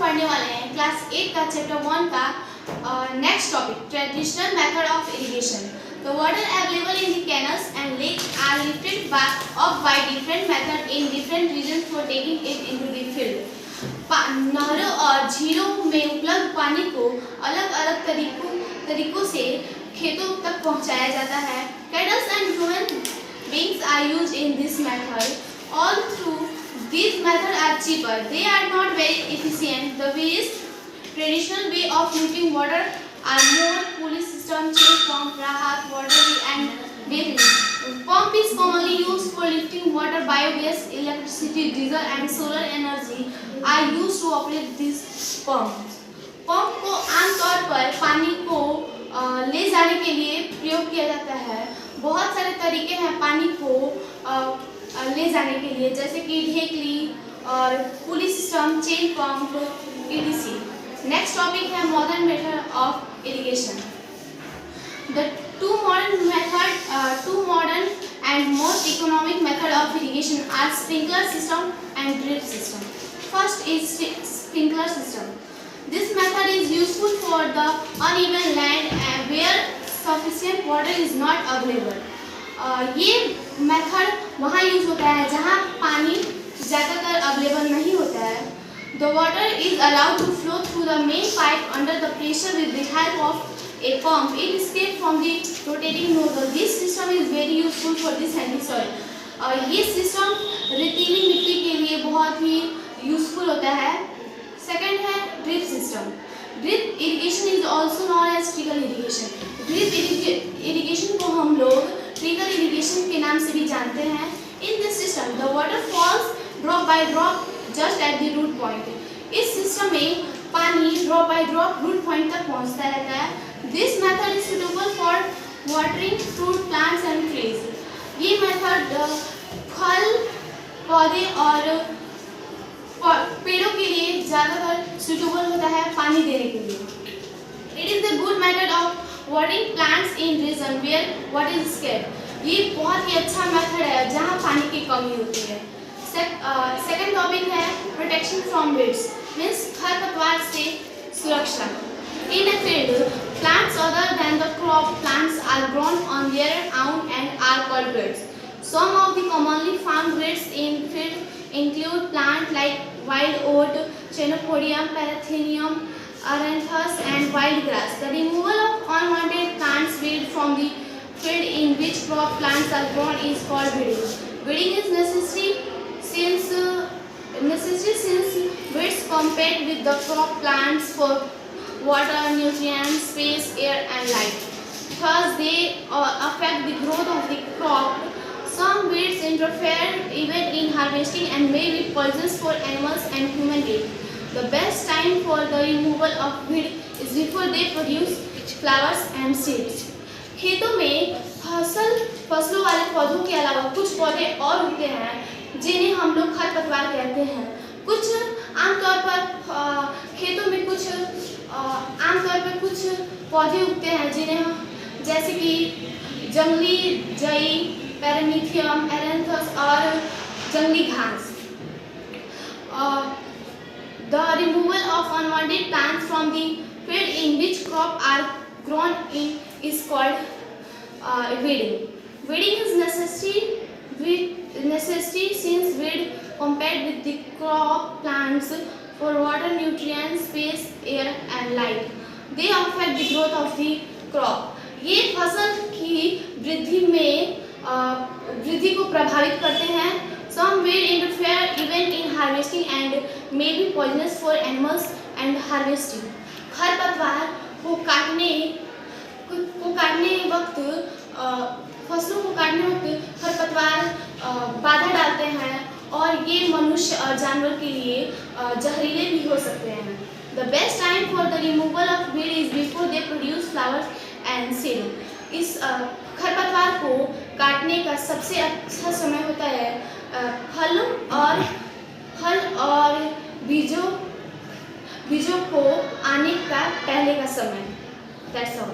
पढ़ने वाले हैं क्लास 8 का चैप्टर 1 का next topic traditional method of irrigation. The water available in the canals and lakes are lifted by different methods in different regions for taking it into the field. नहरों और झीलों में उपलब्ध पानी को अलग अलग तरीकों से खेतों तक पहुंचाया जाता है। Cattle and human beings are used in this method. Although these methods are cheaper, they are not very efficient. The various traditional way of lifting water are more pulley system, chain pump, rahat, water wheel, and bathing. Pump is commonly used for lifting water. Biogas, electricity, diesel, and solar energy are used to operate these pumps. Pump को आमतौर पर पानी को ले जाने के लिए प्रयोग किया जाता है। बहुत सारे तरीके हैं पानी को ले जाने के लिए, जैसे कि ढेकली और pulley system, chain pump, etc. Next topic है modern method of irrigation. The two modern and most economic method of irrigation are sprinkler system and drip system. First is sprinkler system. This method is useful for the uneven land where sufficient water is not available. ये method वहाँ use होता है जहाँ पानी ज़्यादातर available नहीं होता है। The water is allowed to flow through the main pipe under the pressure with the help of a pump. It escapes from the rotating nozzle. This system is very useful for the sandy soil. ये system रेतीली मिट्टी के लिए बहुत ही useful होता है। Second है drip system. Drip irrigation is also known as trickle irrigation. Drip irrigation को हम लोग ट्रिकल इरिगेशन के नाम से भी जानते हैं। In this system the water falls drop by drop just at the root point. इस सिस्टम में पानी drop by drop root point तक पहुंचता रहता है। This method is suitable for watering fruit plants and trees. ये मेथड फल पौधे और पेड़ों के लिए ज़्यादातर सुटेबल होता है पानी देने के लिए। It is the good method of watering plants in region where water is scarce. ये बहुत ही अच्छा मेथड है जहाँ पानी की कमी होती है। सेकंड टॉपिक है प्रोटेक्शन फ्रॉम वीड्स, मीन्स खरपतवार से सुरक्षा। In a field plants other than the crop plants are grown on their own and are called weeds. Some of the commonly found weeds in field include plants like wild oat, chenopodium, parathenium, aranthus, and wild grass. The removal of unwanted plants weed from the field in which crop plants are grown is called weeding. Weeding is necessary since weeds compete with the crop plants for water, nutrients, space, air, and light. Thus, they affect the growth of the crop. Some weeds interfere even in harvesting and may be poisonous for animals and human beings. The best time for the removal of weed is before they produce flowers and seeds. खेतों में फसलों वाले पौधों के अलावा कुछ पौधे और उगते हैं जिन्हें हम लोग खरपतवार कहते हैं। कुछ आमतौर पर खेतों में कुछ पौधे उगते हैं जिन्हें जैसे कि जंगली जई, पैरामीथियम, एरेंथस और जंगली घास। The removal of unwanted plants from the field in which crops are grown in is called weeding. Weeding is necessary since weed compete with the crop plants for water, nutrients, space, air, and light. They affect the growth of the crop. ये फसल की वृद्धि को प्रभावित करते हैं। Some weed interfere even in harvesting and may be poisonous for animals and harvesting. खरपतवार को फसलों को काटने वक्त खरपतवार बाधा डालते हैं और ये मनुष्य और जानवर के लिए जहरीले भी हो सकते हैं। The best time for the removal of weed is before they produce flowers and seed. इस खरपतवार को काटने का सबसे अच्छा समय होता है फल और बीजों को आने का पहले का समय। That's all.